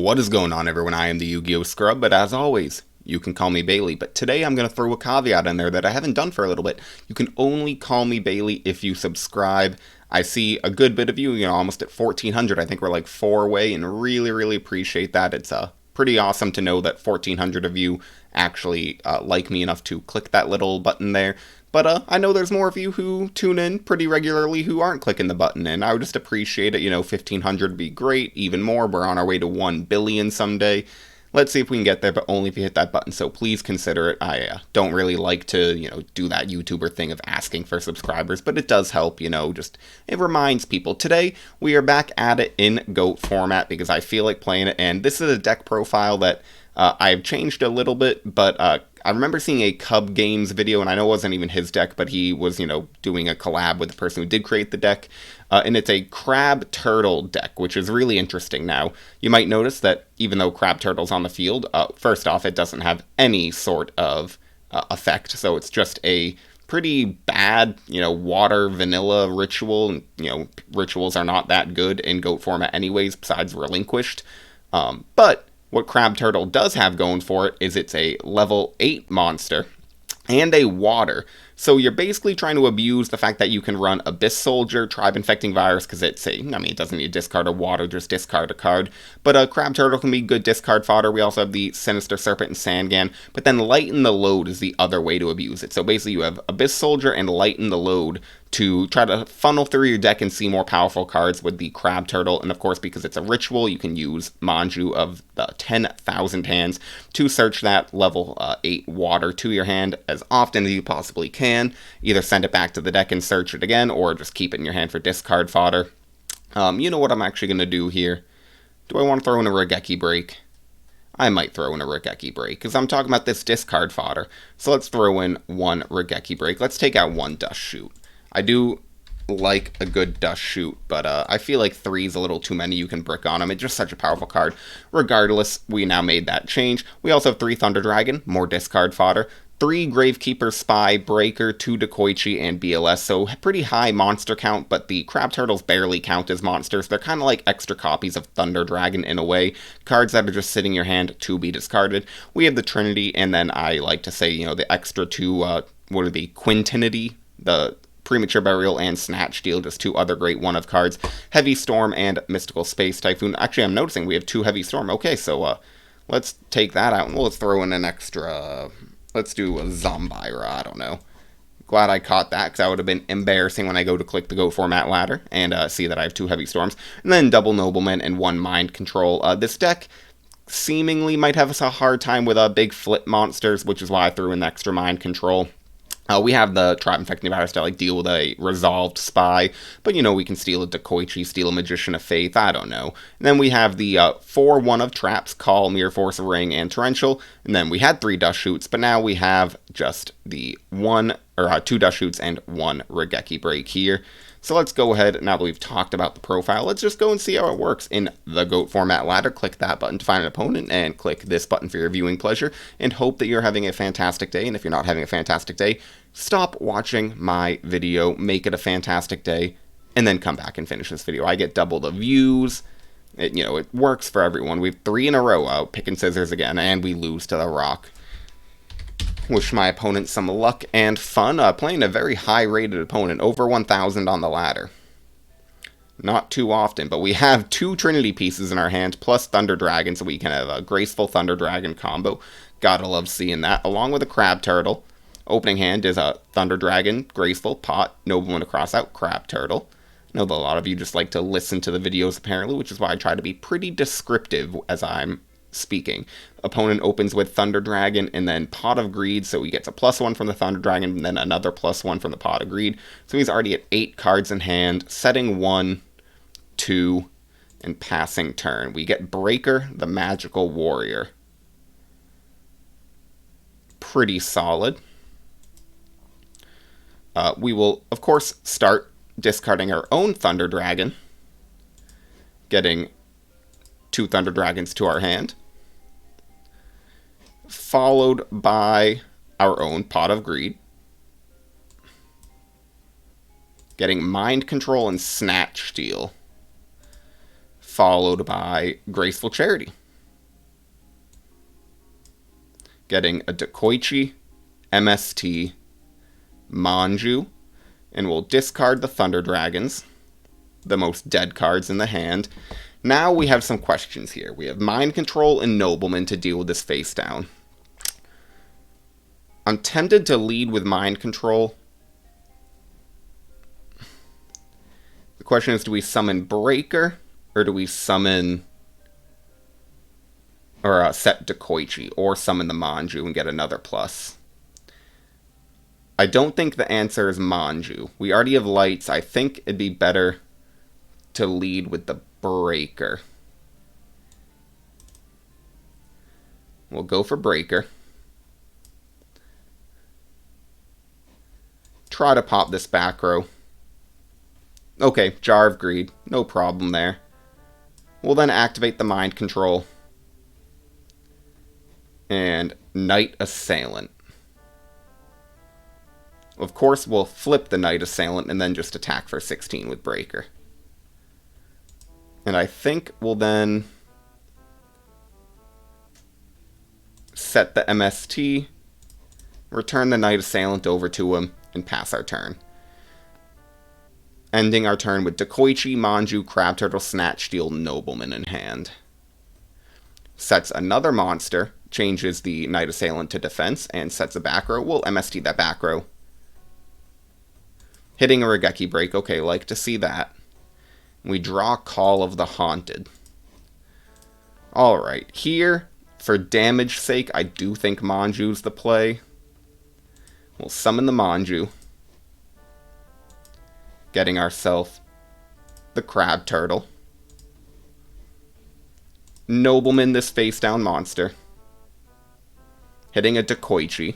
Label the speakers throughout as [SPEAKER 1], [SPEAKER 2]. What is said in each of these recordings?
[SPEAKER 1] What is going on, everyone? I am the Yu-Gi-Oh! Scrub, but as always, you can call me Bailey. But today I'm going to throw a caveat in there that I haven't done for a little bit. You can only call me Bailey if you subscribe. I see a good bit of you, almost at 1,400. I think we're like 4 away, and really appreciate that. It's pretty awesome to know that 1,400 of you actually like me enough to click that little button there. But I know there's more of you who tune in pretty regularly who aren't clicking the button, and I would just appreciate it. 1,500 would be great, even more. We're on our way to 1 billion someday. Let's see if we can get there, but only if you hit that button, so please consider it. I don't really like to, do that YouTuber thing of asking for subscribers, but it does help, just it reminds people. Today, we are back at it in GOAT format because I feel like playing it, and this is a deck profile that I've changed a little bit, but I remember seeing a Cub Games video, and I know it wasn't even his deck, but he was, doing a collab with the person who did create the deck, and it's a Crab Turtle deck, which is really interesting. Now, you might notice that even though Crab Turtle's on the field, first off, it doesn't have any sort of effect, so it's just a pretty bad, water vanilla ritual, and, rituals are not that good in GOAT format anyways, besides Relinquished, but what Crab Turtle does have going for it is it's a level 8 monster and a water. So you're basically trying to abuse the fact that you can run Abyss Soldier, Tribe Infecting Virus, because it doesn't need to discard a water, just discard a card. But Crab Turtle can be good discard fodder. We also have the Sinister Serpent and Sangan. But then Lighten the Load is the other way to abuse it. So basically you have Abyss Soldier and Lighten the Load to try to funnel through your deck and see more powerful cards with the Crab Turtle. And of course, because it's a ritual, you can use Manju of the 10,000 hands to search that level 8 water to your hand as often as you possibly can. Either send it back to the deck and search it again, or just keep it in your hand for discard fodder. You know what I'm actually going to do here? Do I want to throw in a Regeki Break? I might throw in a Regeki Break, because I'm talking about this discard fodder. So let's throw in 1 Regeki Break. Let's take out 1 Dust Shoot. I do like a good Dust Shoot, but I feel like 3 is a little too many. You can brick on them. It's just such a powerful card. Regardless, we now made that change. We also have 3 Thunder Dragon, more discard fodder, 3 Gravekeeper, Spy, Breaker, 2 Dekoichi, and BLS, so pretty high monster count, but the Crab Turtles barely count as monsters. They're kind of like extra copies of Thunder Dragon in a way, cards that are just sitting in your hand to be discarded. We have the Trinity, and then I like to say, the extra 2, what are the Quintinity, the Premature Burial and Snatch Steal, just 2 other great one-of cards. Heavy Storm and Mystical Space Typhoon. Actually, I'm noticing we have 2 Heavy Storm. Okay, so let's take that out, and let's throw in an extra. Let's do a Zombira, I don't know. Glad I caught that, because that would have been embarrassing when I go to click the GOAT format ladder and see that I have 2 Heavy Storms. And then double Nobleman and 1 Mind Control. This deck seemingly might have us a hard time with big flip monsters, which is why I threw in the extra Mind Control. We have the Tribe Infecting Virus to deal with a Resolved Spy, but we can steal a Dekoichi, steal a Magician of Faith, I don't know. And then we have the 4 one-of Traps, Call, Mirror Force, Ring, and Torrential. And then we had 3 Dust Shoots, but now we have just the 2 Dust Shoots and 1 Regeki Break here. So let's go ahead, now that we've talked about the profile, let's just go and see how it works in the GOAT format ladder. Click that button to find an opponent, and click this button for your viewing pleasure, and hope that you're having a fantastic day. And if you're not having a fantastic day, stop watching my video, make it a fantastic day, and then come back and finish this video. I get double the views. It works for everyone. We have 3 in a row, picking scissors again, and we lose to the Rock. Wish my opponent some luck and fun, playing a very high-rated opponent, over 1,000 on the ladder. Not too often, but we have 2 Trinity pieces in our hand, plus Thunder Dragon, so we can have a graceful Thunder Dragon combo. Gotta love seeing that, along with a Crab Turtle. Opening hand is a Thunder Dragon, graceful, pot, Nobleman to cross out, Crab Turtle. I know that a lot of you just like to listen to the videos, apparently, which is why I try to be pretty descriptive as I'm speaking. Opponent opens with Thunder Dragon and then Pot of Greed, so he gets a +1 from the Thunder Dragon and then another +1 from the Pot of Greed. So he's already at 8 cards in hand, setting 1, 2, and passing turn. We get Breaker, the Magical Warrior. Pretty solid. We will, of course, start discarding our own Thunder Dragon, getting 2 Thunder Dragons to our hand, followed by our own Pot of Greed, getting Mind Control and Snatch Steal, followed by Graceful Charity. getting a Dekoichi, MST, Manju, and we'll discard the Thunder Dragons, the most dead cards in the hand. Now we have some questions here. We have Mind Control and Nobleman to deal with this face down. I'm tempted to lead with Mind Control. The question is, do we summon Breaker, or do we summon, or set Dekoichi, or summon the Manju and get another plus? I don't think the answer is Manju. We already have lights. I think it'd be better to lead with the Breaker. We'll go for Breaker. Try to pop this back row. Okay, Jar of Greed. No problem there. We'll then activate the Mind Control. And Knight Assailant. Of course, we'll flip the Knight Assailant and then just attack for 16 with Breaker. And I think we'll then set the MST, return the Knight Assailant over to him, and pass our turn. Ending our turn with Dekoichi, Manju, Crab Turtle, Snatch, Steel, Nobleman in hand. Sets another monster, changes the Knight Assailant to defense, and sets a back row. We'll MST that back row. Hitting a Regeki break. Okay, like to see that. We draw Call of the Haunted. Alright, here, for damage sake, I do think Manju's the play. We'll summon the Manju. Getting ourselves the Crab Turtle. Nobleman this face down monster. Hitting a Dekoichi.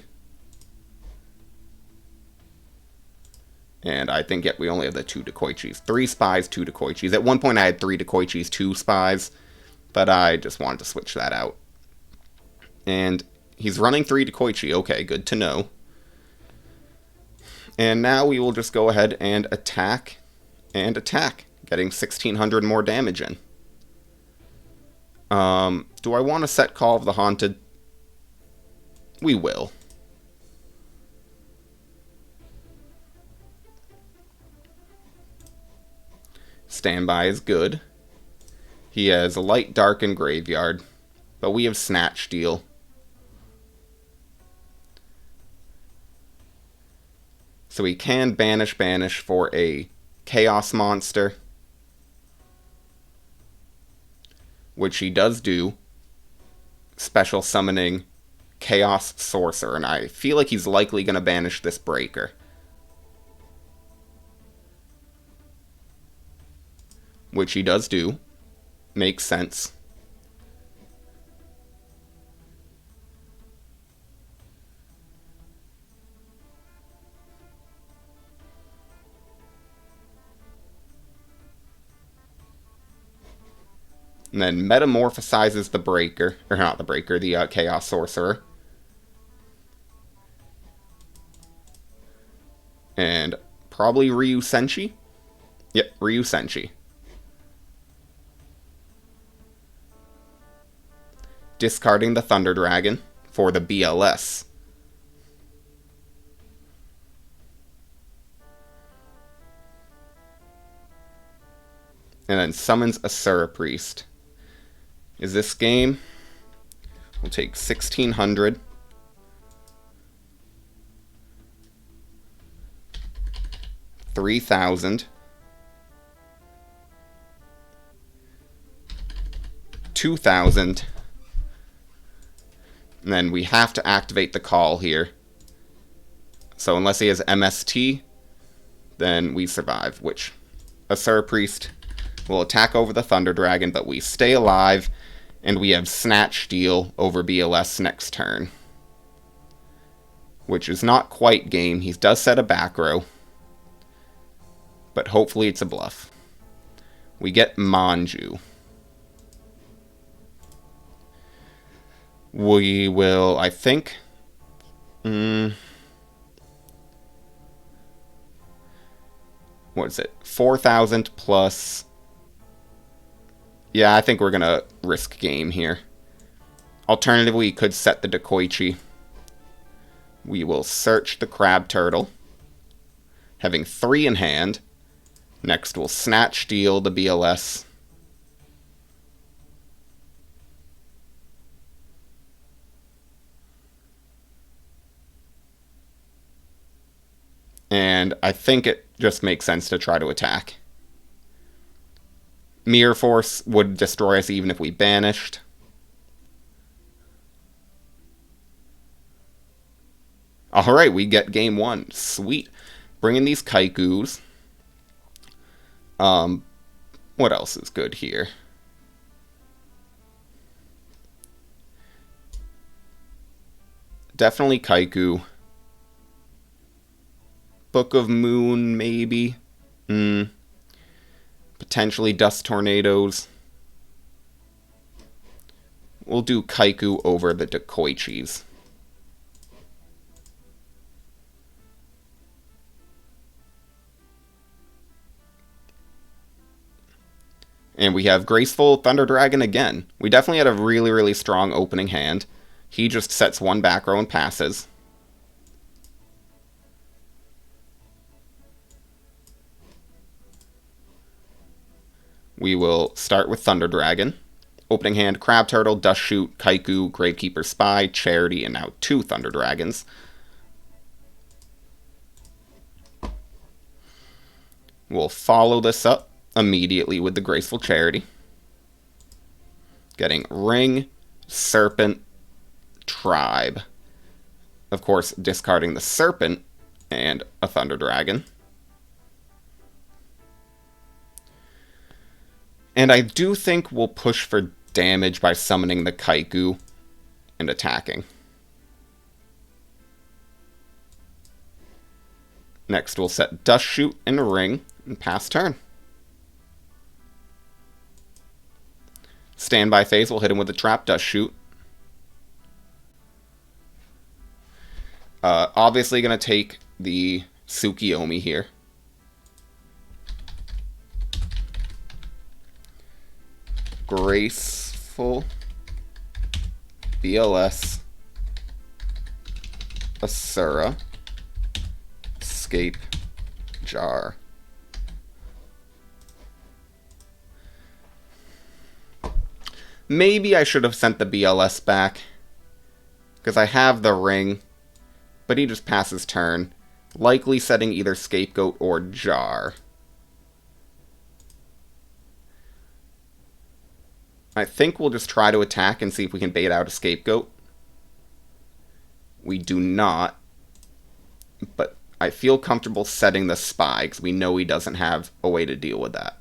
[SPEAKER 1] And I think, we only have the 2 Dekoichis. 3 spies, 2 Dekoichis. At one point I had 3 Dekoichis, 2 spies. But I just wanted to switch that out. And he's running 3 Dekoichi. Okay, good to know. And now we will just go ahead and attack. And attack. Getting 1600 more damage in. Do I want to set Call of the Haunted? We will. Standby is good. He has Light, Dark, and Graveyard. But we have Snatch Steal. So he can banish for a Chaos monster. Which he does do. Special summoning Chaos Sorcerer. And I feel like he's likely going to banish this Breaker. Which he does do. Makes sense. And then metamorphosizes the Breaker. Or not the Breaker, the Chaos Sorcerer. And probably Ryu Senshi? Yep, Ryu Senshi. Discarding the Thunder Dragon for the BLS. And then summons a Asura Priest. Is this game? We'll take 1600. $3,000. 2,000. And then we have to activate the call here. So unless he has MST, then we survive, which Asura Priest will attack over the Thunder Dragon, but we stay alive, and we have Snatch Steal over BLS next turn. Which is not quite game. He does set a back row, but hopefully it's a bluff. We get Manju. We will, I think... what is it? 4,000 plus... Yeah, I think we're going to risk game here. Alternatively, we could set the Dekoichi. We will search the Crab Turtle, having 3 in hand. Next, we'll Snatch Steal the BLS. And I think it just makes sense to try to attack. Mirror Force would destroy us even if we banished. Alright, we get game 1. Sweet. Bring in these Kaikus. What else is good here? Definitely Kaiku. Book of Moon, maybe. Potentially Dust Tornadoes. We'll do Kaiku over the Dekoichis. And we have Graceful Thunder Dragon again. We definitely had a really, really strong opening hand. He just sets 1 back row and passes. We will start with Thunder Dragon. Opening hand, Crab Turtle, Dust Shoot, Kaiku, Gravekeeper Spy, Charity, and now 2 Thunder Dragons. We'll follow this up immediately with the Graceful Charity. Getting Ring, Serpent, Tribe. Of course, discarding the Serpent and a Thunder Dragon. And I do think we'll push for damage by summoning the Kaiku and attacking. Next, we'll set Dust Shoot and Ring and pass turn. Standby phase, we'll hit him with a Trap Dust Shoot. Obviously going to take the Tsukiyomi here. Graceful, BLS, Asura, Escape, Jar. Maybe I should have sent the BLS back, because I have the Ring, but he just passes turn, likely setting either Scapegoat or Jar. I think we'll just try to attack and see if we can bait out a Scapegoat. We do not, but I feel comfortable setting the Spy, because we know he doesn't have a way to deal with that.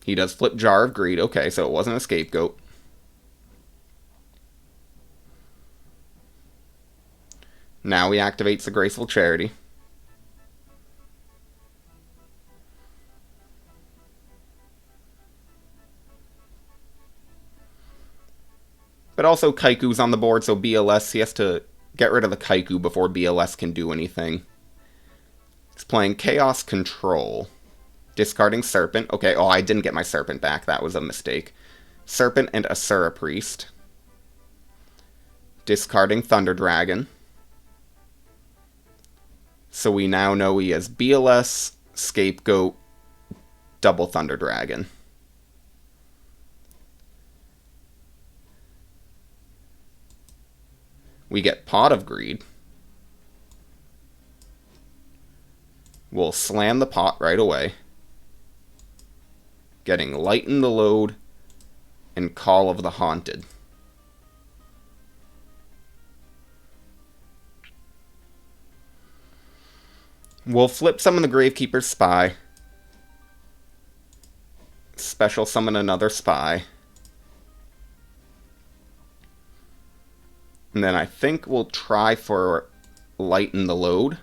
[SPEAKER 1] He does flip Jar of Greed. Okay, so it wasn't a Scapegoat. Now he activates the Graceful Charity. But also Kaiku's on the board, so BLS, he has to get rid of the Kaiku before BLS can do anything. He's playing Chaos Control. Discarding Serpent. Okay, oh, I didn't get my Serpent back. That was a mistake. Serpent and Asura Priest. Discarding Thunder Dragon. So we now know he has BLS, Scapegoat, double Thunder Dragon. We get Pot of Greed. We'll slam the pot right away. Getting Lighten the Load and Call of the Haunted. We'll flip summon the Gravekeeper Spy. Special summon another Spy. And then I think we'll try for Lighten the Load.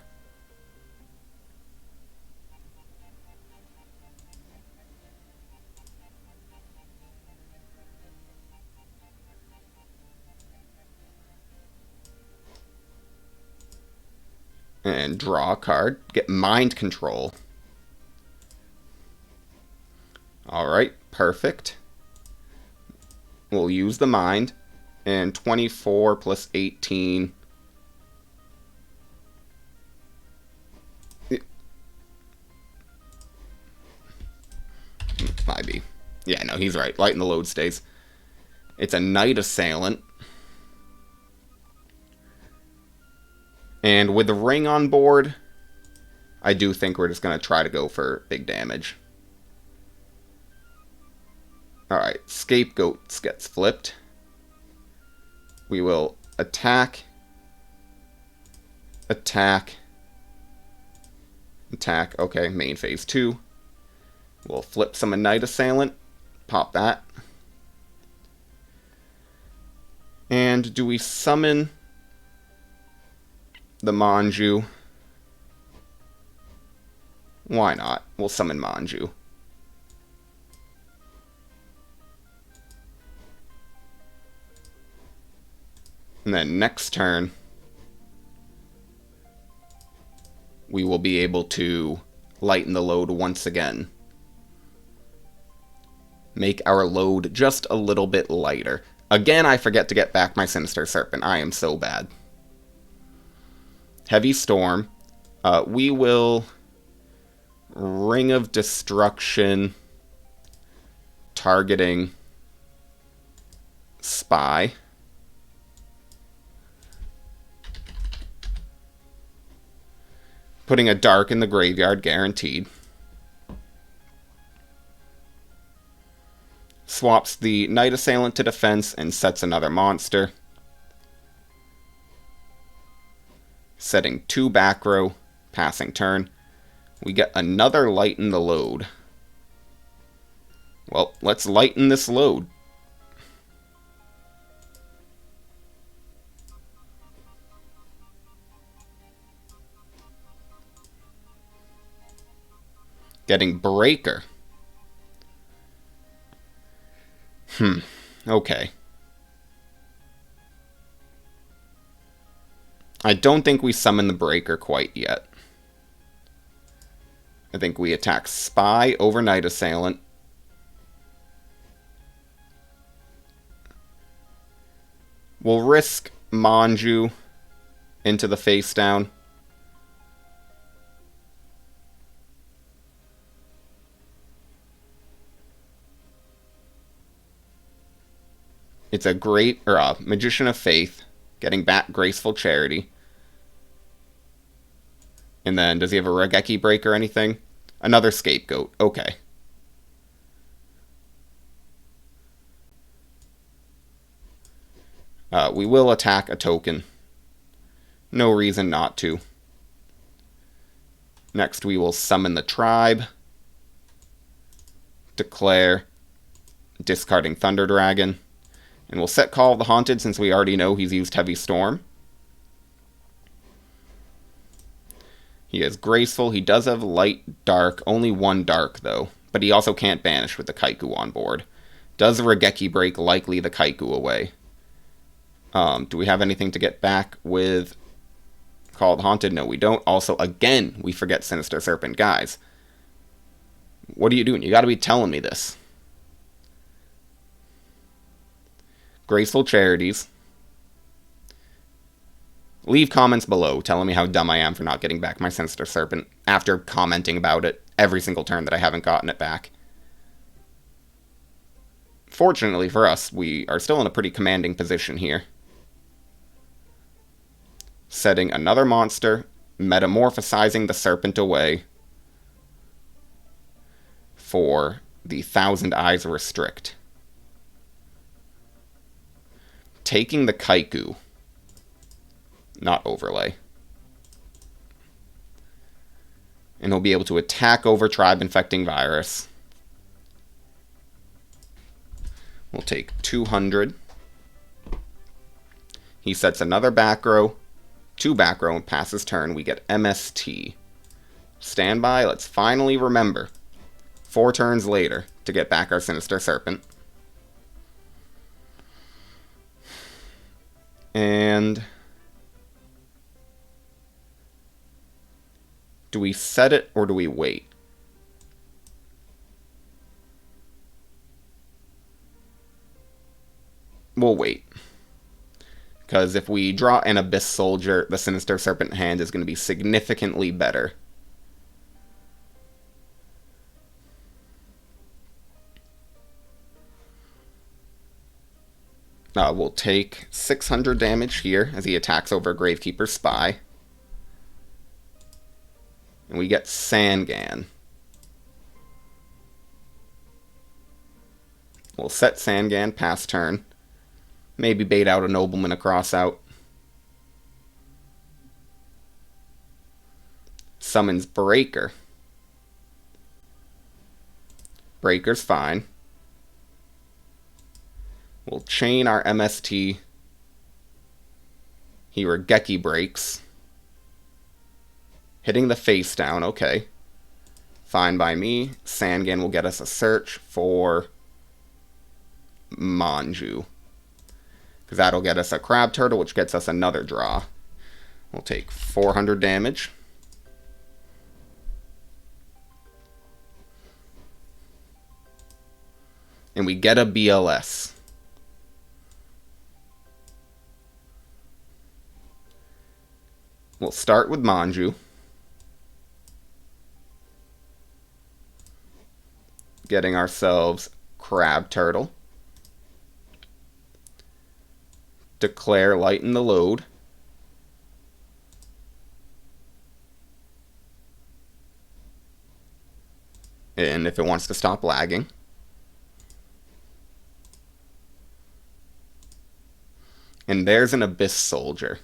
[SPEAKER 1] And draw a card. Get Mind Control. Alright, perfect. We'll use the mind. And 24 plus 18. Might be. Yeah, no, he's right. Lighten the load stays. It's a Knight Assailant. And with the ring on board, I do think we're just going to try to go for big damage. Alright, Scapegoat gets flipped. We will attack, attack, attack. Okay, main phase 2. We'll flip some Knight Assailant, pop that. And do we summon the Manju? Why not? We'll summon Manju. And then next turn, we will be able to lighten the load once again. Make our load just a little bit lighter. Again, I forget to get back my Sinister Serpent. I am so bad. Heavy Storm. We will Ring of Destruction, targeting Spy. Putting a Dark in the graveyard, guaranteed. Swaps the Knight Assailant to defense and sets another monster. Setting 2 back row, passing turn. We get another Lighten the Load. Well, let's lighten this load. Getting Breaker. Okay. I don't think we summon the Breaker quite yet. I think we attack Spy over Knight Assailant. We'll risk Manju into the face down. It's a great, Magician of Faith, getting back Graceful Charity. And then, does he have a Regeki Break or anything? Another Scapegoat, okay. We will attack a token. No reason not to. Next, we will summon the Tribe. Declare, discarding Thunder Dragon. And we'll set Call of the Haunted since we already know he's used Heavy Storm. He is Graceful. He does have Light, Dark. Only 1 Dark, though. But he also can't banish with the Kaiku on board. Does Regeki break likely the Kaiku away? Do we have anything to get back with Call of the Haunted? No, we don't. Also, again, we forget Sinister Serpent. Guys, what are you doing? You gotta be telling me this. Graceful Charities. Leave comments below telling me how dumb I am for not getting back my Sinister Serpent after commenting about it every single turn that I haven't gotten it back. Fortunately for us, we are still in a pretty commanding position here. Setting another monster, metamorphosizing the Serpent away for the Thousand Eyes Restrict. Taking the Kaiku, not overlay. And he'll be able to attack over Tribe Infecting Virus. We'll take 200. He sets another back row, 2 back row, and passes turn. We get MST. Stand by, let's finally remember, 4 turns later, to get back our Sinister Serpent. And do we set it or do we wait? we'll wait. Because if we draw an Abyss Soldier, the Sinister Serpent hand is going to be significantly better. We'll take 600 damage here as he attacks over Gravekeeper's Spy. And we get Sangan. We'll set Sangan past turn. Maybe bait out a Nobleman across out. Summons Breaker. Breaker's fine. We'll chain our MST. He Regeki breaks. Hitting the face down, okay. Fine by me. Sangan will get us a search for Manju. Because that'll get us a Crab Turtle, which gets us another draw. We'll take 400 damage. And we get a BLS. We'll start with Manju. Getting ourselves Crab Turtle. Declare Lighten the Load. And if it wants to stop lagging. And there's an Abyss Soldier.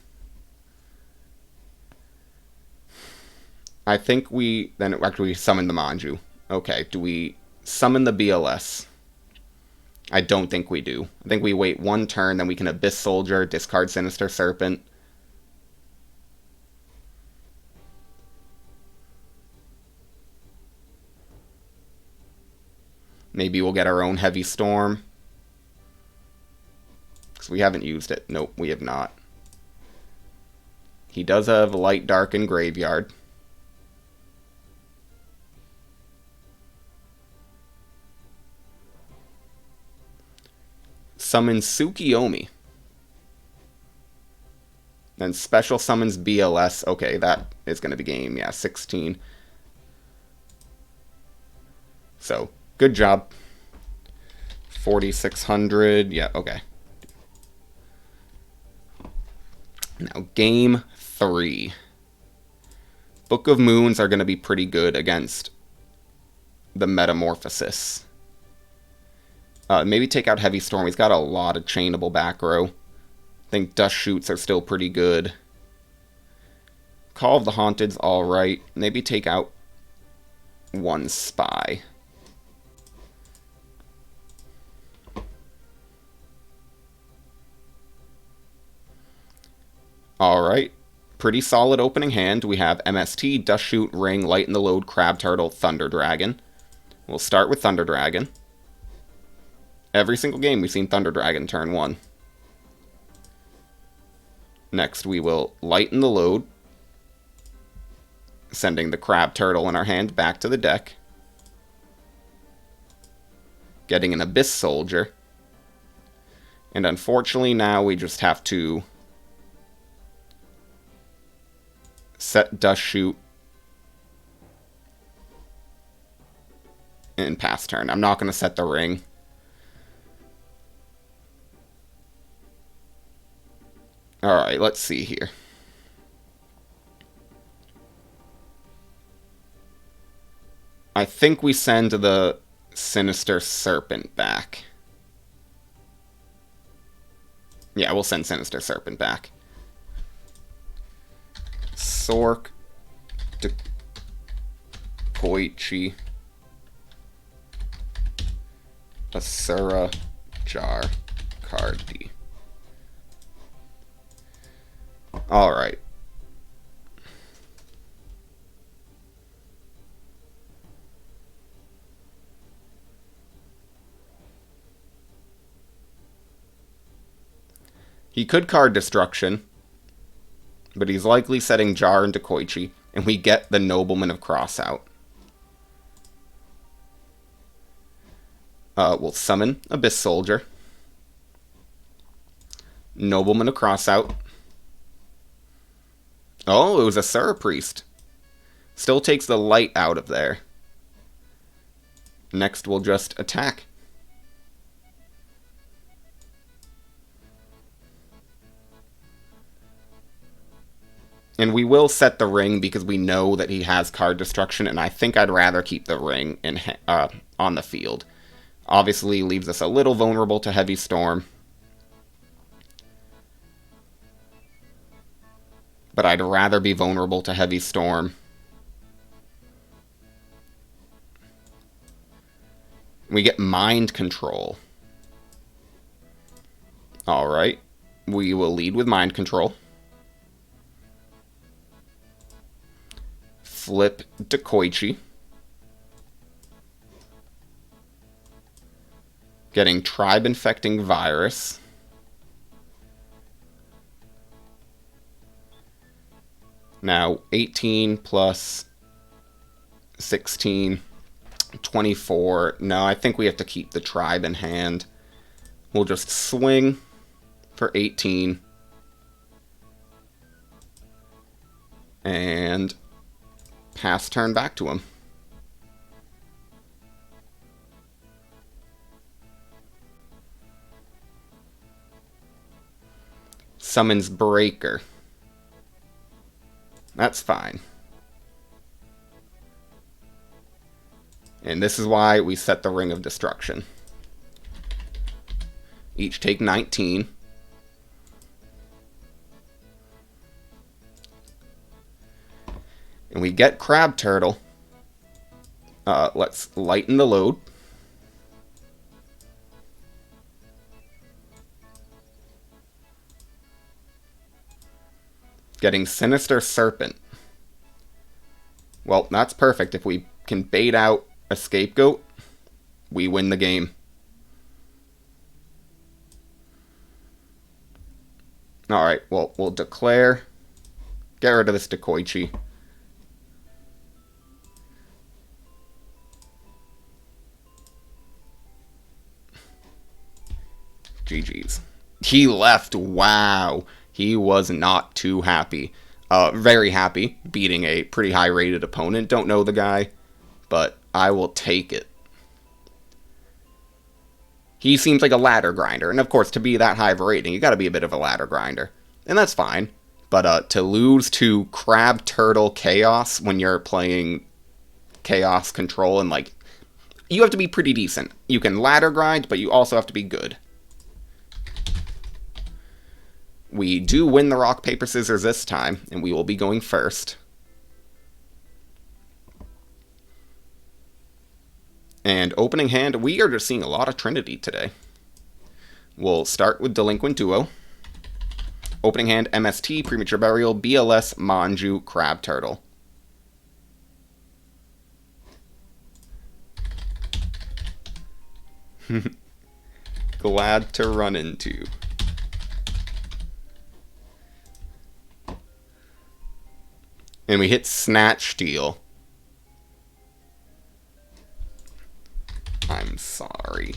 [SPEAKER 1] I think we then actually summon the Manju. Okay, do we summon the BLS? I don't think we do. I think we wait one turn, then we can Abyss Soldier, discard Sinister Serpent. Maybe we'll get our own Heavy Storm. Because we haven't used it. Nope, we have not. He does have Light, Dark, and Graveyard. Summons Tsukiyomi. Then special summons BLS. Okay, that is going to be game. Yeah, 16. So, good job. 4,600. Yeah, okay. Now, game 3. Book of Moons are going to be pretty good against the Metamorphosis. Maybe take out Heavy Storm. He's got a lot of chainable back row. I think Dust Shoots are still pretty good. Call of the Haunted's alright. Maybe take out one Spy. Alright. Pretty solid opening hand. We have MST, Dust Shoot, Ring, Lighten the Load, Crab Turtle, Thunder Dragon. We'll start with Thunder Dragon. Every single game we've seen Thunder Dragon turn 1. Next we will Lighten the Load, sending the Crab Turtle in our hand back to the deck. Getting an Abyss Soldier. And unfortunately now we just have to set Dust Shoot and pass turn. I'm not going to set the Ring. Alright, let's see here. I think we send the Sinister Serpent back. Yeah, we'll send Sinister Serpent back. Sork, Koichi, Asura, Jar, Cardi. Alright. He could card Destruction, but he's likely setting Jar into Koichi, and we get the Nobleman of Crossout. We'll summon Abyss Soldier. Nobleman to cross out. Oh, it was a Sura Priest. Still takes the light out of there. Next, we'll just attack. And we will set the ring because we know that he has card destruction, and I think I'd rather keep the ring on the field. Obviously, leaves us a little vulnerable to Heavy Storm. But I'd rather be vulnerable to Heavy Storm. We get Mind Control. Alright. We will lead with Mind Control. Flip Dekoichi. Getting Tribe Infecting Virus. Now, 18 plus 16, 24. No, I think we have to keep the Tribe in hand. We'll just swing for 18. And pass turn back to him. Summons Breaker. That's fine. And this is why we set the Ring of Destruction. Each take 19. And we get Crab Turtle. Let's lighten the load. Getting Sinister Serpent. Well, that's perfect. If we can bait out a Scapegoat, we win the game. Alright, well, we'll declare. Get rid of this Dekoichi. GG's. He left. Wow. He was not too happy. Very happy, beating a pretty high-rated opponent. Don't know the guy, but I will take it. He seems like a ladder grinder, and of course, to be that high of a rating, you gotta be a bit of a ladder grinder. And that's fine. But to lose to Crab Turtle Chaos when you're playing Chaos Control, and like, you have to be pretty decent. You can ladder grind, but you also have to be good. We do win the rock, paper, scissors this time, and we will be going first. And opening hand, we are just seeing a lot of Trinity today. We'll start with Delinquent Duo. Opening hand, MST, Premature Burial, BLS, Manju, Crab Turtle. Glad to run into. And we hit Snatch Steal. I'm sorry.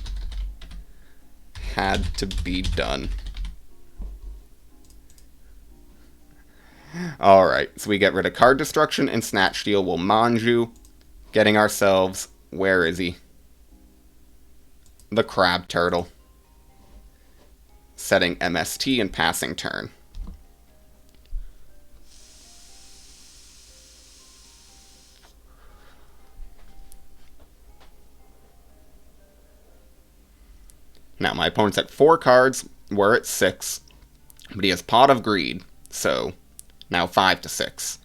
[SPEAKER 1] Had to be done. Alright, so we get rid of Card Destruction and Snatch Steal. We'll Manju, getting ourselves, where is he? The Crab Turtle. Setting MST and passing turn. Now, my opponent's at 4 cards, we're at 6, but he has Pot of Greed, so now 5 to 6.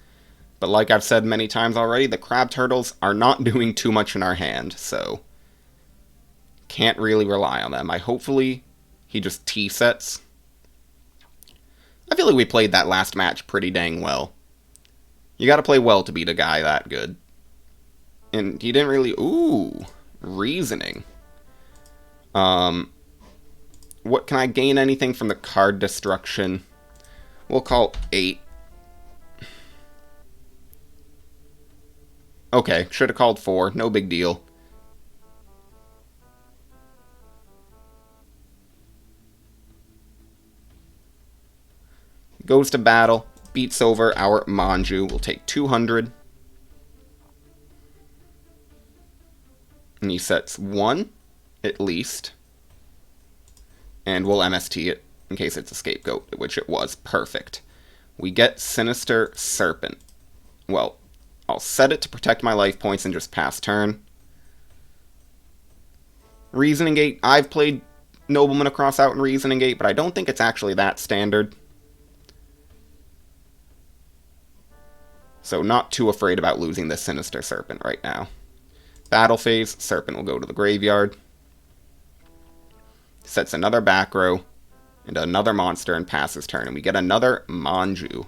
[SPEAKER 1] But like I've said many times already, the Crab Turtles are not doing too much in our hand, so can't really rely on them. Hopefully he just T-sets. I feel like we played that last match pretty dang well. You gotta play well to beat a guy that good. And he didn't really... Ooh, Reasoning. What can I gain anything from the card destruction? We'll call 8. Okay, should have called 4. No big deal. goes to battle, beats over our Manju. We'll take 200. And he sets 1, at least. And we'll MST it in case it's a scapegoat, which it was. Perfect. We get Sinister Serpent. Well, I'll set it to protect my life points and just pass turn. Reasoning Gate. I've played Nobleman across out in Reasoning Gate, but I don't think it's actually that standard. So not too afraid about losing this Sinister Serpent right now. Battle phase, Serpent will go to the graveyard. Sets another back row and another monster and passes turn. And we get another Manju.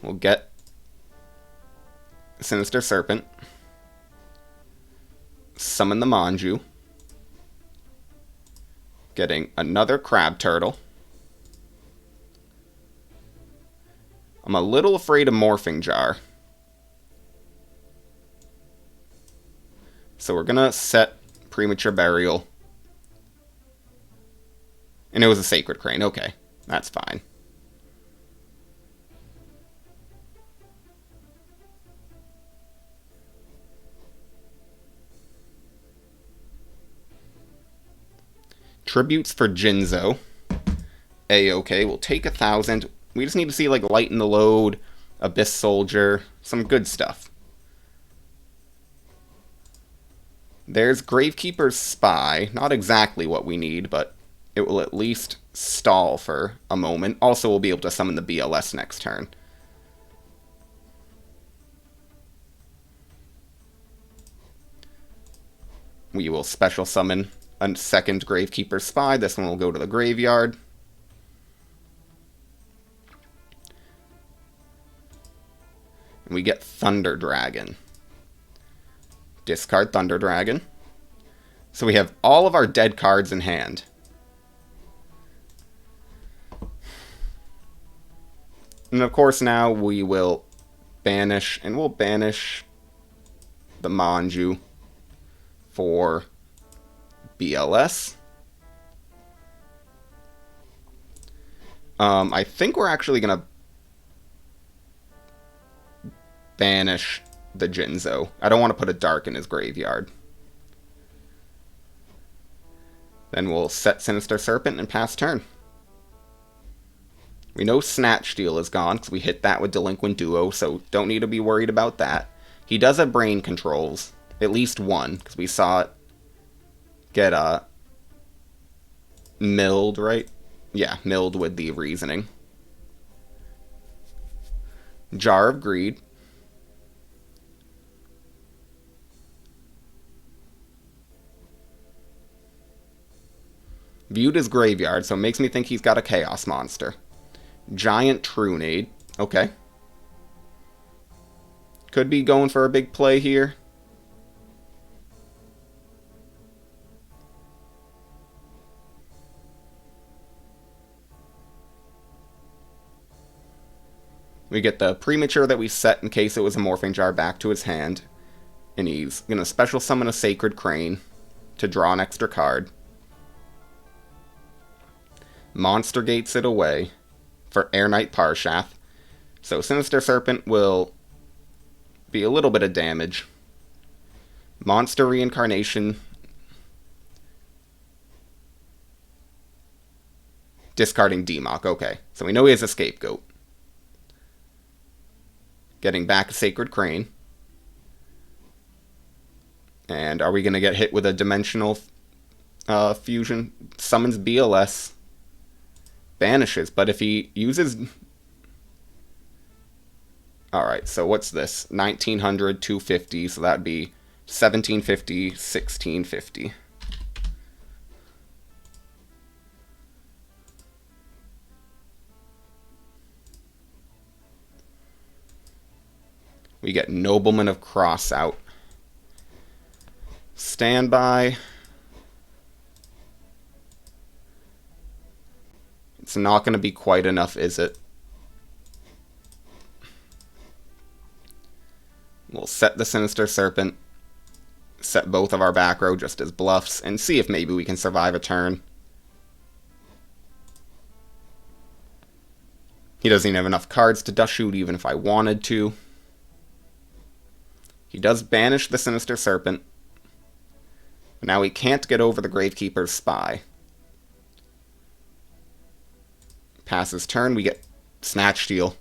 [SPEAKER 1] We'll get Sinister Serpent. Summon the Manju. Getting another Crab Turtle. I'm a little afraid of Morphing Jar. So we're gonna set Premature Burial. And it was a Sacred Crane. Okay, that's fine. Tributes for Jinzo. A-okay, we'll take 1,000. We just need to see, like, Lighten the Load, Abyss Soldier, some good stuff. There's Gravekeeper's Spy. Not exactly what we need, but it will at least stall for a moment. Also, we'll be able to summon the BLS next turn. We will special summon a second Gravekeeper's Spy. This one will go to the graveyard. And we get Thunder Dragon. Discard Thunder Dragon. So we have all of our dead cards in hand. And of course now we will banish, and we'll banish the Manju for BLS. I think we're actually going to banish the Jinzo. I don't want to put a Dark in his graveyard. Then we'll set Sinister Serpent and pass turn. We know Snatch Steal is gone because we hit that with Delinquent Duo, so don't need to be worried about that. He does have Brain Controls, at least one, because we saw it get milled, right? Yeah, milled with the Reasoning. Jar of Greed. Viewed as graveyard, so it makes me think he's got a Chaos Monster. Giant Trunade. Okay. Could be going for a big play here. We get the Premature that we set in case it was a Morphing Jar back to his hand. And he's going to special summon a Sacred Crane to draw an extra card. Monster Gates it away for Air Knight Parshath. So Sinister Serpent will be a little bit of damage. Monster Reincarnation. Discarding Demok. Okay, so we know he has a Scapegoat. Getting back a Sacred Crane. And are we going to get hit with a Dimensional Fusion? Summons BLS. Banishes, but if he uses... Alright, so what's this? 1900, 250, so that'd be 1750, 1650. We get Nobleman of Crossout. Standby. It's not going to be quite enough, is it? We'll set the Sinister Serpent. Set both of our back row just as bluffs. And see if maybe we can survive a turn. He doesn't even have enough cards to Dust Shoot even if I wanted to. He does banish the Sinister Serpent. But now he can't get over the Gravekeeper's Spy. Passes turn, we get Snatch Steal.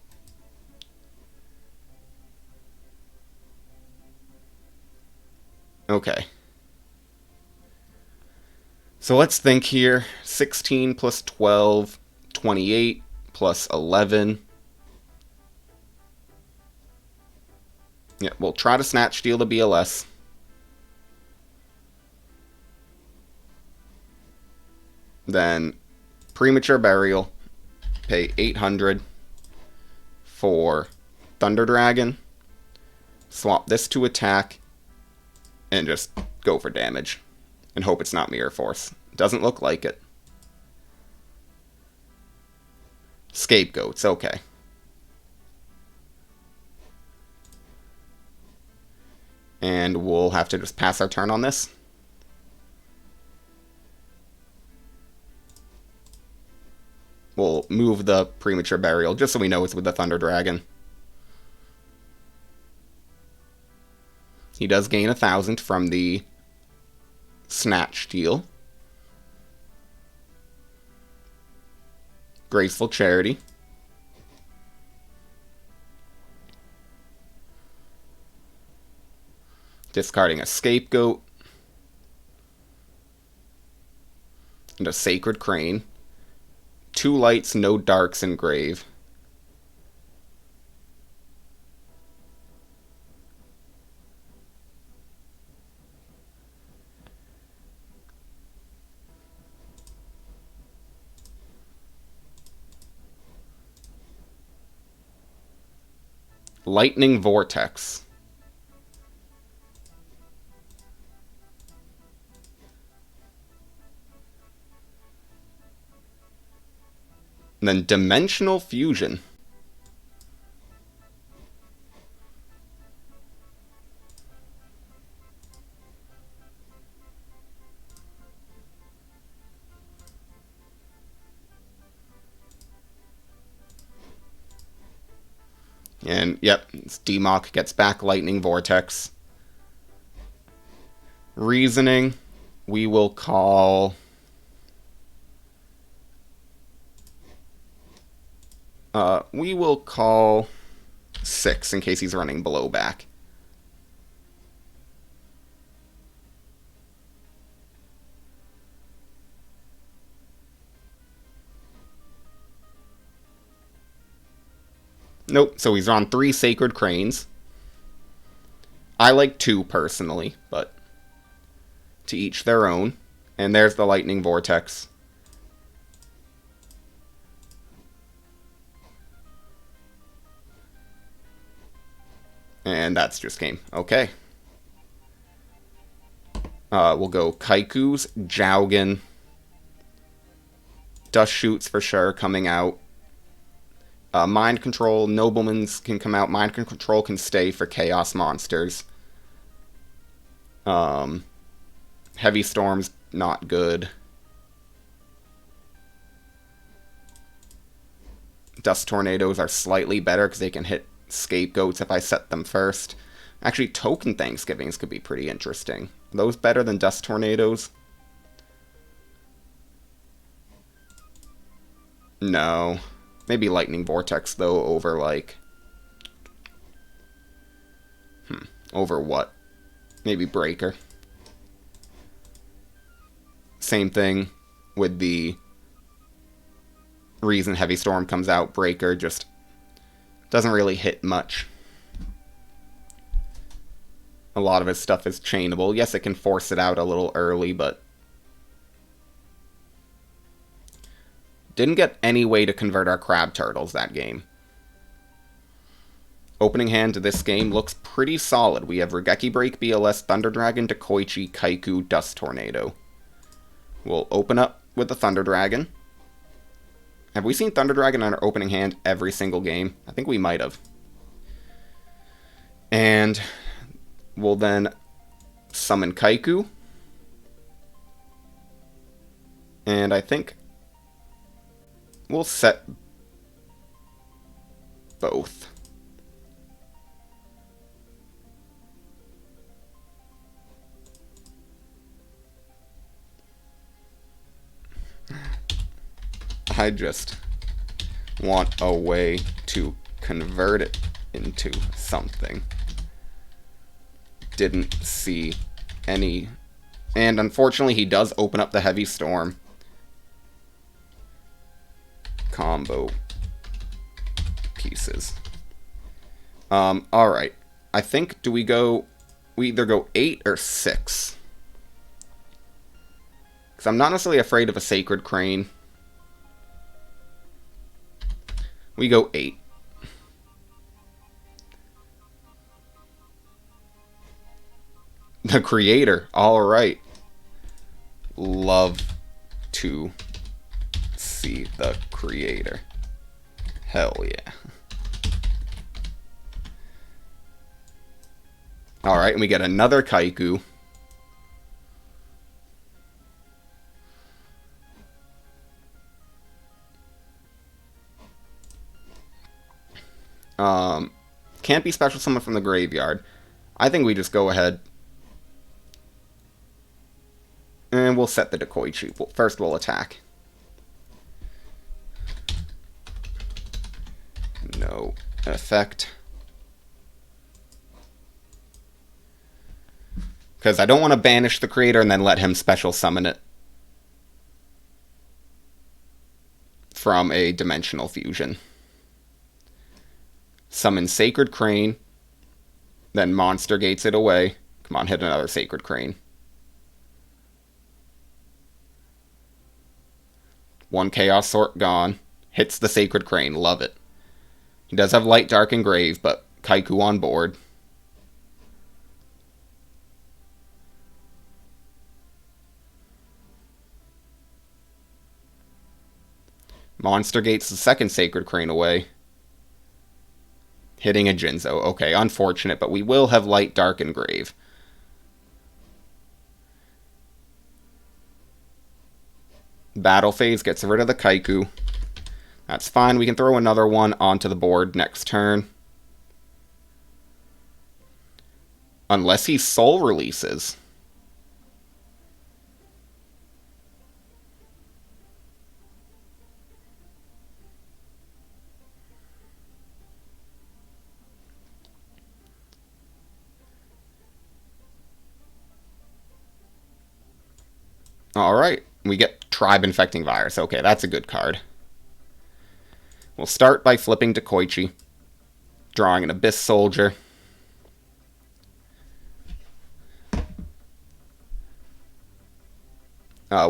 [SPEAKER 1] Okay. So let's think here. 16 plus 12, 28 plus 11. Yeah, we'll try to Snatch Steal the BLS. Then Premature Burial. Pay 800 for Thunder Dragon. Swap this to attack. And just go for damage. And hope it's not Mirror Force. Doesn't look like it. Scapegoats, okay. And we'll have to just pass our turn on this. We'll move the Premature Burial, just so we know it's with the Thunder Dragon. He does gain 1,000 from the Snatch Steal. Graceful Charity. Discarding a Scapegoat. And a Sacred Crane. 2 lights, no darks in grave. Lightning Vortex. And then Dimensional Fusion. And, yep, Demok gets back Lightning Vortex. Reasoning, we will call... we will call 6 in case he's running blowback. Nope, so he's on 3 Sacred Cranes. I like 2 personally, but to each their own. And there's the Lightning Vortex. And that's just game. Okay. We'll go Kaiku's, Jowgen. Dust Shoots for sure coming out. Mind Control, Nobleman's can come out. Mind Control can stay for Chaos Monsters. Heavy Storm's not good. Dust Tornadoes are slightly better because they can hit Scapegoats if I set them first. Actually, Token Thanksgivings could be pretty interesting. Are those better than Dust Tornadoes? No. Maybe Lightning Vortex, though, over, like... Over what? Maybe Breaker. Same thing with the reason Heavy Storm comes out. Breaker just doesn't really hit much. A lot of his stuff is chainable. Yes, it can force it out a little early, but... Didn't get any way to convert our Crab Turtles that game. Opening hand to this game looks pretty solid. We have Regeki Break, BLS, Thunder Dragon, Dekoichi, Kaiku, Dust Tornado. We'll open up with the Thunder Dragon. Have we seen Thunder Dragon on our opening hand every single game? I think we might have. And we'll then summon Kaiku. And I think we'll set both. I just want a way to convert it into something. Didn't see any. And unfortunately, he does open up the Heavy Storm. Combo pieces. Alright. I think, we either go 8 or 6. Because I'm not necessarily afraid of a Sacred Crane. We go 8. The Creator. Alright. Love to see the Creator. Hell yeah. Alright, and we get another Kaiku. Can't be special summon from the graveyard. I think we just go ahead and we'll set the Dekoichi. First we'll attack. No effect. Because I don't want to banish the Creator and then let him special summon it from a Dimensional Fusion. Summon Sacred Crane, then Monster Gates it away. Come on, hit another Sacred Crane. One Chaos Sort gone. Hits the Sacred Crane, love it. He does have Light, Dark, and Grave, but Kaiku on board. Monster Gates the second Sacred Crane away. Hitting a Jinzo. Okay, unfortunate, but we will have Light, Dark, and Grave. Battle Phase gets rid of the Kaiku. That's fine. We can throw another one onto the board next turn. Unless he Soul Releases. Alright, we get Tribe Infecting Virus. Okay, that's a good card. We'll start by flipping to Koichi, drawing an Abyss Soldier.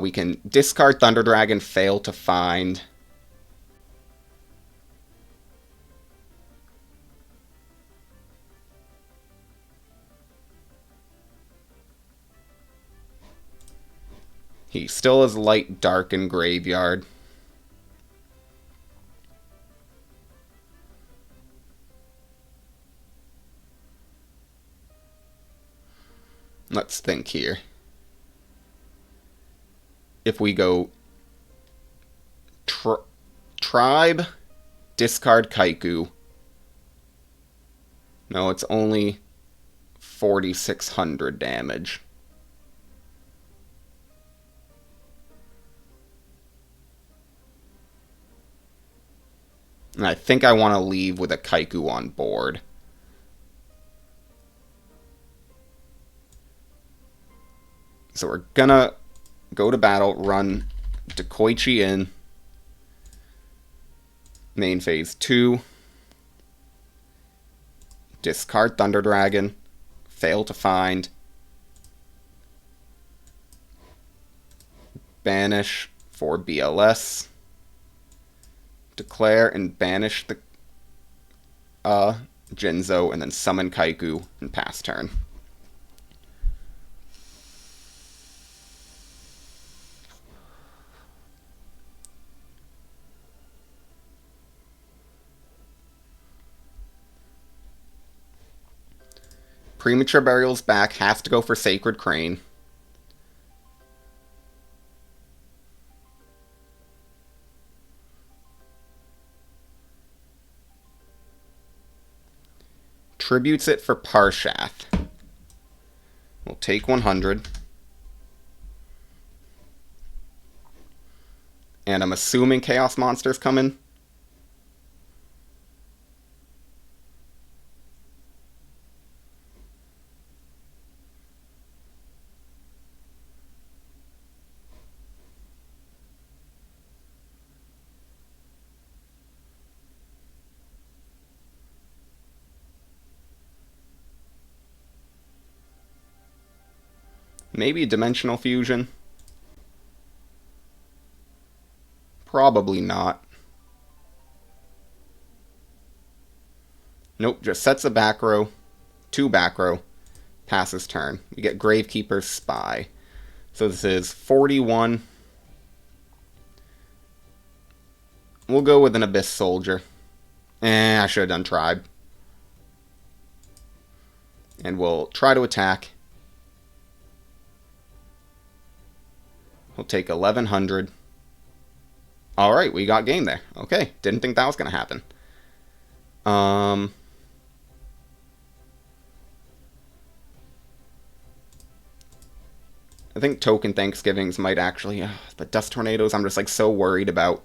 [SPEAKER 1] We can discard Thunder Dragon, fail to find. He still has Light, Dark, and Graveyard. Let's think here. If we go Tribe, discard Kaiku. No, it's only 4,600 damage. And I think I want to leave with a Kaiku on board. So we're gonna go to battle, run Dekoichi in. Main phase 2. Discard Thunder Dragon. Fail to find. Banish for BLS. Declare and banish the Jinzo, and then summon Kaiku and pass turn. Premature Burial's back, has to go for Sacred Crane. tributes it for Parshath. We'll take 100. And I'm assuming Chaos Monster's coming. Maybe Dimensional Fusion. Probably not. Nope, just sets a back row, 2 back row, passes turn. We get Gravekeeper's Spy. So this is 41. We'll go with an Abyss Soldier. I should have done Tribe. And we'll try to attack. We'll take 1100. Alright, we got game there. Okay, didn't think that was going to happen. I think Token Thanksgivings might actually... but Dust Tornadoes, I'm just like so worried about.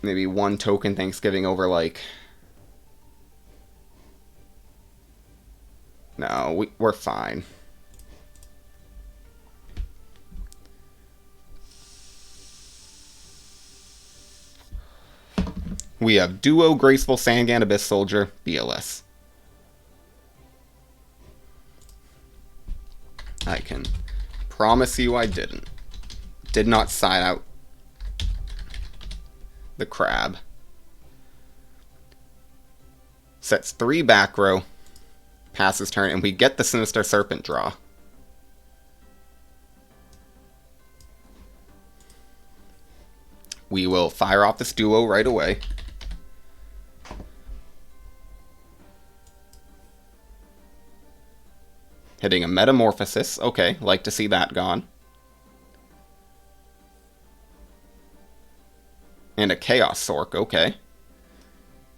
[SPEAKER 1] Maybe 1 Token Thanksgiving over like... No, we're fine. We have Duo, Graceful, Sangan, Abyss Soldier, BLS. I can promise you I didn't. Did not side out the crab. Sets 3 back row, passes turn, and we get the Sinister Serpent draw. We will fire off this Duo right away. Hitting a Metamorphosis. Okay, like to see that gone. And a Chaos Sork. Okay.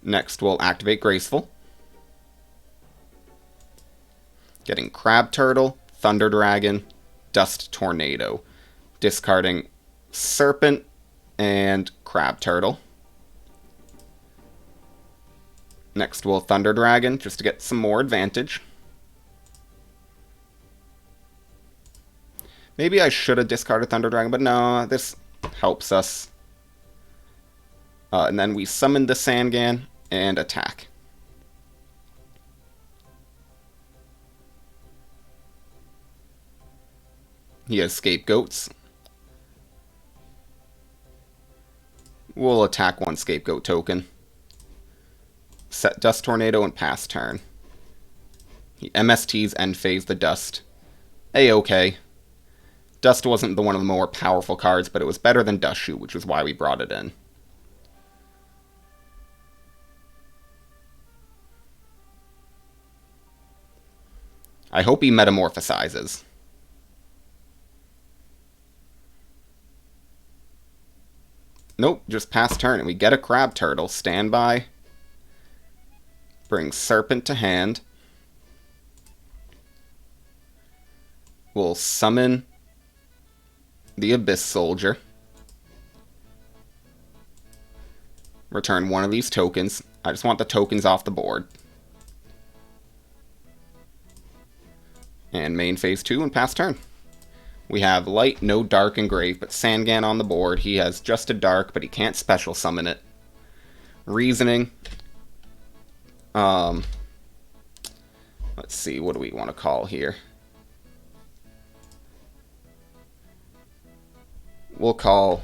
[SPEAKER 1] Next, we'll activate Graceful. Getting Crab Turtle, Thunder Dragon, Dust Tornado. Discarding Serpent and Crab Turtle. Next, we'll Thunder Dragon just to get some more advantage. Maybe I should have discarded Thunder Dragon, but no, this helps us. And then we summon the Sangan and attack. He has Scapegoats. We'll attack 1 Scapegoat token. Set Dust Tornado and pass turn. He MSTs end phase the Dust. A-okay. Dust wasn't one of the more powerful cards, but it was better than Dust Shoot, which is why we brought it in. I hope he metamorphosizes. Nope, just pass turn, and we get a Crab Turtle. Standby. Bring Serpent to hand. We'll summon the Abyss Soldier. Return 1 of these tokens. I just want the tokens off the board. And main phase 2 and pass turn. We have light, no dark, and grave, but Sangan on the board. He has just a dark, but he can't special summon it. Reasoning. Let's see, what do we want to call here? We'll call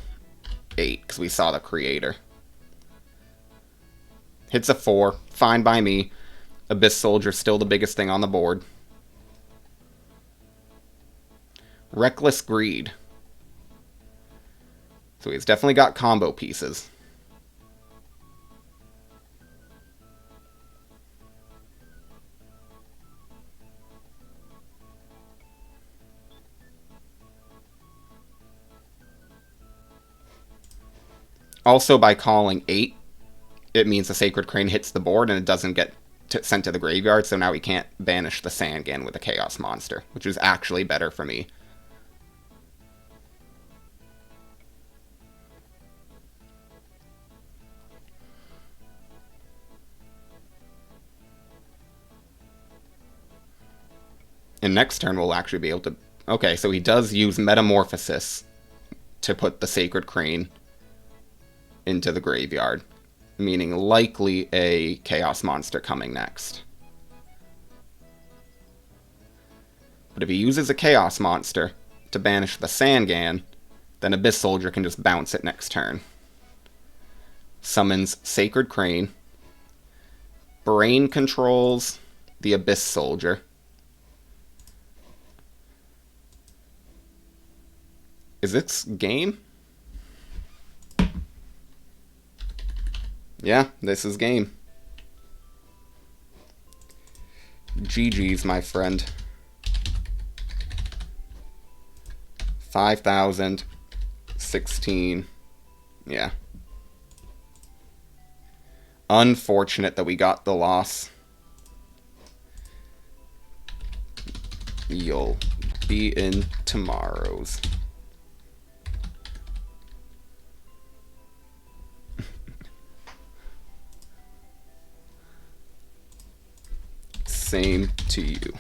[SPEAKER 1] 8, because we saw the creator. Hits a 4, fine by me. Abyss Soldier still the biggest thing on the board. Reckless Greed. So he's definitely got combo pieces. Also, by calling 8, it means the Sacred Crane hits the board and it doesn't get sent to the graveyard, so now we can't banish the Sandgan with a Chaos Monster, which is actually better for me. And next turn we'll actually be able to... Okay, so he does use Metamorphosis to put the Sacred Crane into the graveyard, meaning likely a Chaos Monster coming next. But if he uses a Chaos Monster to banish the Sandgan, then Abyss Soldier can just bounce it next turn. Summons Sacred Crane. Brain controls the Abyss Soldier. Is this game? Yeah, this is game. GG's, my friend. 5,000. 16. Yeah. Unfortunate that we got the loss. You'll be in tomorrow's. Same to you.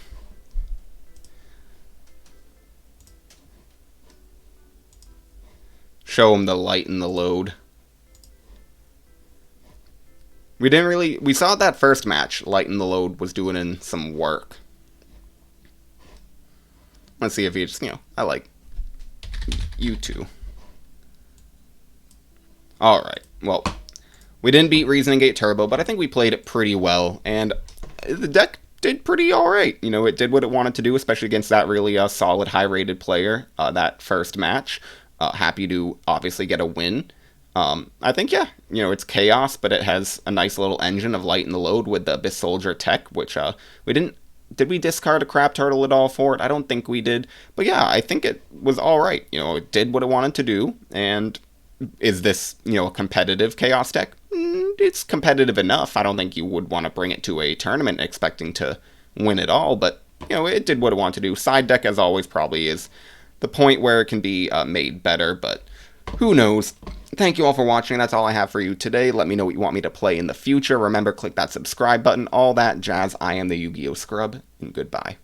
[SPEAKER 1] Show him the light and the load. We didn't really... We saw that first match. Light and the load was doing in some work. Let's see if he just, I like you two. Alright, well, we didn't beat Reasoning Gate Turbo, but I think we played it pretty well, and the deck did pretty alright. It did what it wanted to do, especially against that really solid, high-rated player, that first match. Happy to obviously get a win. I think, yeah, it's chaos, but it has a nice little engine of light and the load with the Abyss Soldier tech, which we didn't... Did we discard a Crab Turtle at all for it? I don't think we did. But yeah, I think it was alright. It did what it wanted to do, and is this, a competitive chaos deck? It's competitive enough. I don't think you would want to bring it to a tournament expecting to win it all, but, it did what it wanted to do. Side deck, as always, probably is the point where it can be made better, but who knows? Thank you all for watching. That's all I have for you today. Let me know what you want me to play in the future. Remember, click that subscribe button, all that jazz. I am the Yu-Gi-Oh! Scrub, and goodbye.